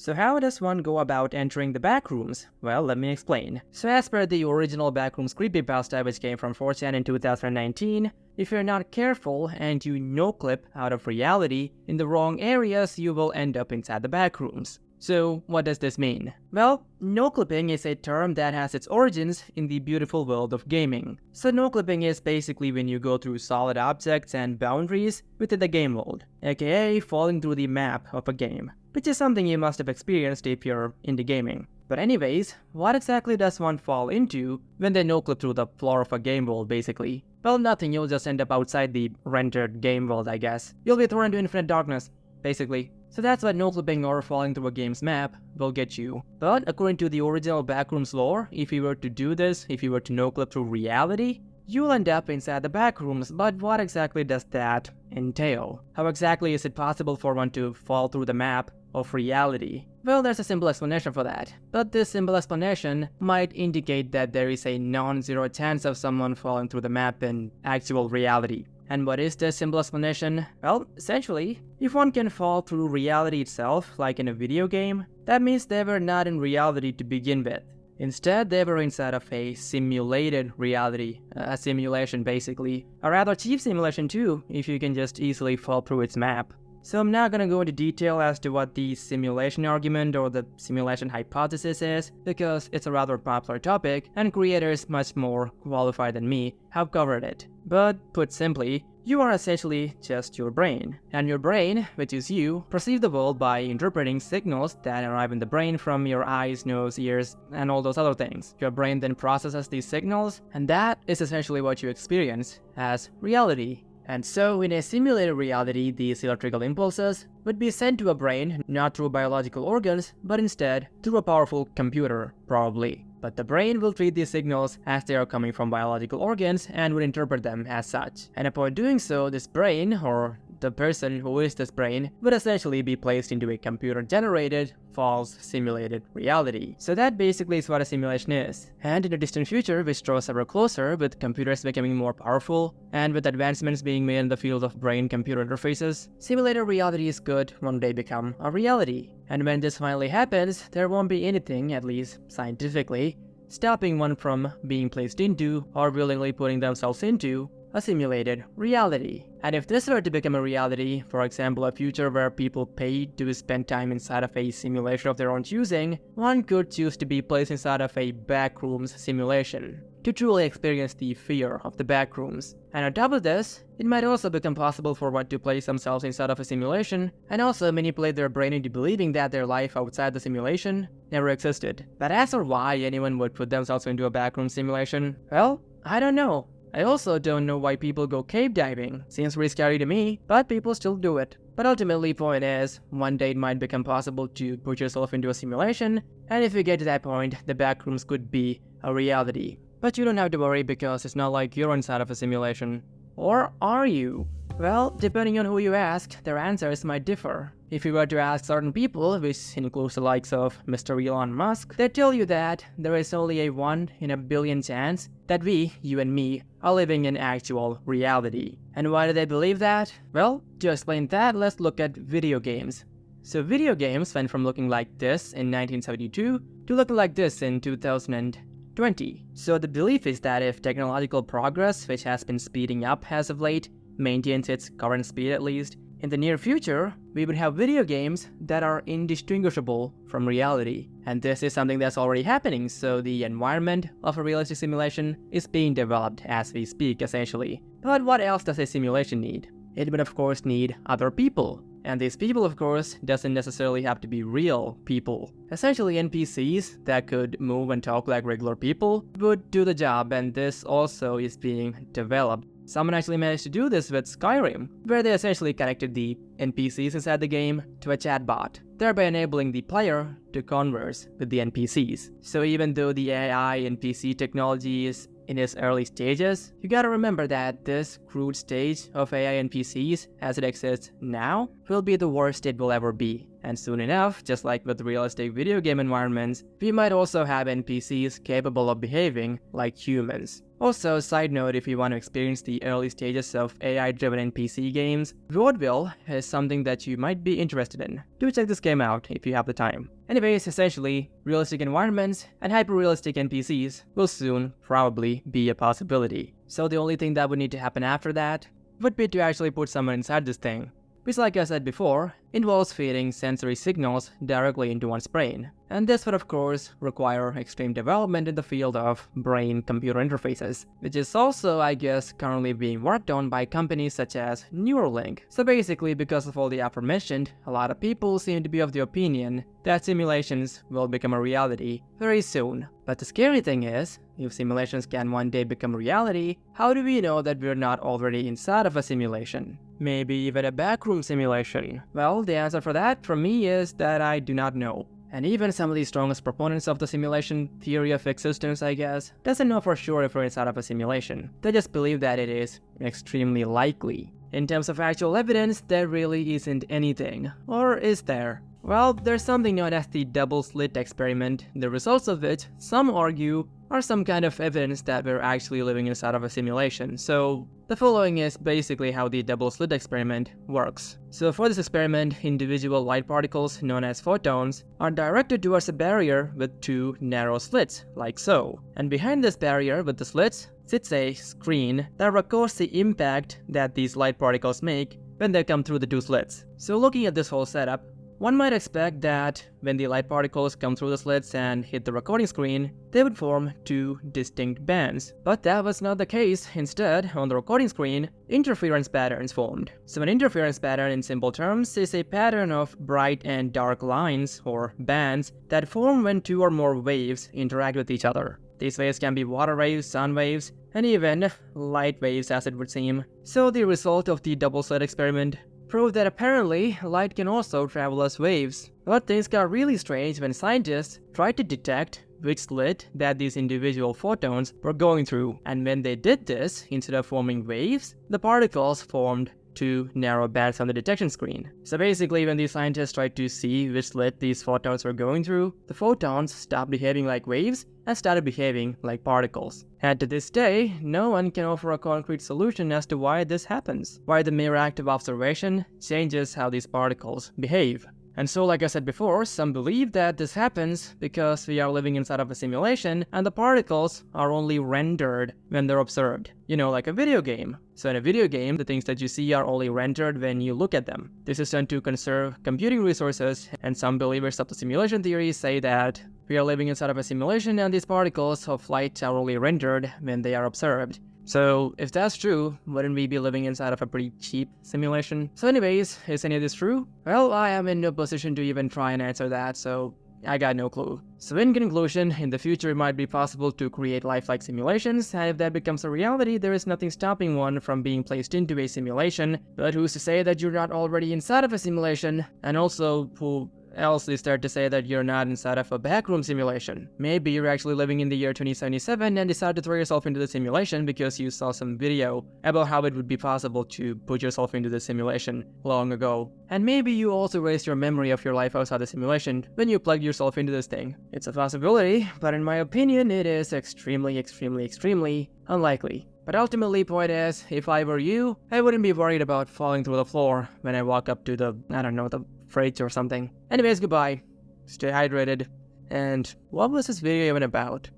So how does one go about entering the backrooms? Well, let me explain. So as per the original Backrooms creepypasta which came from 4chan in 2019, if you're not careful and you no-clip out of reality in the wrong areas, you will end up inside the backrooms. So what does this mean? Well, no-clipping is a term that has its origins in the beautiful world of gaming. So no-clipping is basically when you go through solid objects and boundaries within the game world, aka falling through the map of a game, which is something you must have experienced if you're into gaming. But anyways, what exactly does one fall into when they no-clip through the floor of a game world basically? Well, nothing, you'll just end up outside the rendered game world, I guess. You'll be thrown into infinite darkness, basically. So that's what no-clipping or falling through a game's map will get you. But according to the original Backrooms lore, if you were to do this, if you were to no-clip through reality, you'll end up inside the backrooms. But what exactly does that entail? How exactly is it possible for one to fall through the map of reality? Well, there's a simple explanation for that, but this simple explanation might indicate that there is a non-zero chance of someone falling through the map in actual reality. And what is this simple explanation? Well, essentially, if one can fall through reality itself, like in a video game, that means they were not in reality to begin with. Instead, they were inside of a simulated reality, a simulation basically. A rather cheap simulation too, if you can just easily fall through its map. So I'm not gonna go into detail as to what the simulation argument or the simulation hypothesis is, because it's a rather popular topic and creators much more qualified than me have covered it. But put simply, you are essentially just your brain. And your brain, which is you, perceives the world by interpreting signals that arrive in the brain from your eyes, nose, ears, and all those other things. Your brain then processes these signals, and that is essentially what you experience as reality. And so, in a simulated reality, these electrical impulses would be sent to a brain not through biological organs, but instead through a powerful computer, probably. But the brain will treat these signals as they are coming from biological organs and would interpret them as such. And upon doing so, this brain, or the person who is this brain, would essentially be placed into a computer-generated, false, simulated reality. So that basically is what a simulation is. And in the distant future, which draws ever closer, with computers becoming more powerful, and with advancements being made in the field of brain-computer interfaces, simulated realities could one day become a reality. And when this finally happens, there won't be anything, at least scientifically, stopping one from being placed into, or willingly putting themselves into, a simulated reality. And if this were to become a reality, for example a future where people pay to spend time inside of a simulation of their own choosing, one could choose to be placed inside of a backrooms simulation to truly experience the fear of the backrooms. And on top of this, it might also become possible for one to place themselves inside of a simulation and also manipulate their brain into believing that their life outside the simulation never existed. But as for why anyone would put themselves into a backroom simulation, well, I don't know. I also don't know why people go cave diving. Seems pretty scary to me, but people still do it. But ultimately, point is, one day it might become possible to put yourself into a simulation, and if you get to that point, the backrooms could be a reality. But you don't have to worry because it's not like you're inside of a simulation. Or are you? Well, depending on who you ask, their answers might differ. If you were to ask certain people, which includes the likes of Mr. Elon Musk, they tell you that there is only a 1 in a billion chance that we, you and me, are living in actual reality. And why do they believe that? Well, to explain that, let's look at video games. So video games went from looking like this in 1972 to looking like this in 2020. So the belief is that if technological progress, which has been speeding up as of late, maintains its current speed at least, in the near future, we would have video games that are indistinguishable from reality. And this is something that's already happening, so the environment of a realistic simulation is being developed as we speak, essentially. But what else does a simulation need? It would of course need other people. And these people, of course, doesn't necessarily have to be real people. Essentially NPCs that could move and talk like regular people would do the job, and this also is being developed. Someone actually managed to do this with Skyrim, where they essentially connected the NPCs inside the game to a chatbot, thereby enabling the player to converse with the NPCs. So even though the AI NPC technology is in its early stages, you gotta remember that this crude stage of AI NPCs as it exists now will be the worst it will ever be. And soon enough, just like with realistic video game environments, we might also have NPCs capable of behaving like humans. Also, side note, if you want to experience the early stages of AI-driven NPC games, vaudeville is something that you might be interested in. Do check this game out if you have the time. Anyways, essentially, realistic environments and hyper-realistic NPCs will soon probably be a possibility. So the only thing that would need to happen after that would be to actually put someone inside this thing, which, like I said before, involves feeding sensory signals directly into one's brain. And this would of course require extreme development in the field of brain-computer interfaces, which is also, I guess, currently being worked on by companies such as Neuralink. So basically, because of all the aforementioned, a lot of people seem to be of the opinion that simulations will become a reality very soon. But the scary thing is, if simulations can one day become reality, how do we know that we're not already inside of a simulation? Maybe even a backroom simulation? Well, the answer for that from me is that I do not know. And even some of the strongest proponents of the simulation theory of existence, I guess, doesn't know for sure if we're inside of a simulation. They just believe that it is extremely likely. In terms of actual evidence, there really isn't anything. Or is there? Well, there's something known as the double-slit experiment, the results of which, some argue, are some kind of evidence that we're actually living inside of a simulation. So the following is basically how the double-slit experiment works. So for this experiment, individual light particles, known as photons, are directed towards a barrier with two narrow slits, like so. And behind this barrier with the slits sits a screen that records the impact that these light particles make when they come through the two slits. So looking at this whole setup, one might expect that when the light particles come through the slits and hit the recording screen, they would form two distinct bands. But that was not the case. Instead, on the recording screen, interference patterns formed. So an interference pattern, in simple terms, is a pattern of bright and dark lines, or bands, that form when two or more waves interact with each other. These waves can be water waves, sound waves, and even light waves, as it would seem. So the result of the double-slit experiment proved that apparently light can also travel as waves. But things got really strange when scientists tried to detect which slit that these individual photons were going through. And when they did this, instead of forming waves, the particles formed two narrow bands on the detection screen. So basically, when these scientists tried to see which slit these photons were going through, the photons stopped behaving like waves and started behaving like particles. And to this day, no one can offer a concrete solution as to why this happens, why the mere act of observation changes how these particles behave. And so, like I said before, some believe that this happens because we are living inside of a simulation and the particles are only rendered when they're observed. You know, like a video game. So in a video game, the things that you see are only rendered when you look at them. This is done to conserve computing resources, and some believers of the simulation theory say that we are living inside of a simulation and these particles of light are only rendered when they are observed. So if that's true, wouldn't we be living inside of a pretty cheap simulation? So anyways, is any of this true? Well, I am in no position to even try and answer that, so I got no clue. So in conclusion, in the future it might be possible to create lifelike simulations, and if that becomes a reality, there is nothing stopping one from being placed into a simulation. But who's to say that you're not already inside of a simulation? And also, who else is there to say that you're not inside of a backroom simulation? Maybe you're actually living in the year 2077 and decide to throw yourself into the simulation because you saw some video about how it would be possible to put yourself into the simulation long ago. And maybe you also erased your memory of your life outside the simulation when you plugged yourself into this thing. It's a possibility, but in my opinion, it is extremely unlikely. But ultimately, point is, if I were you, I wouldn't be worried about falling through the floor when I walk up to the, the fridge or something. Anyways, goodbye. Stay hydrated. And what was this video even about?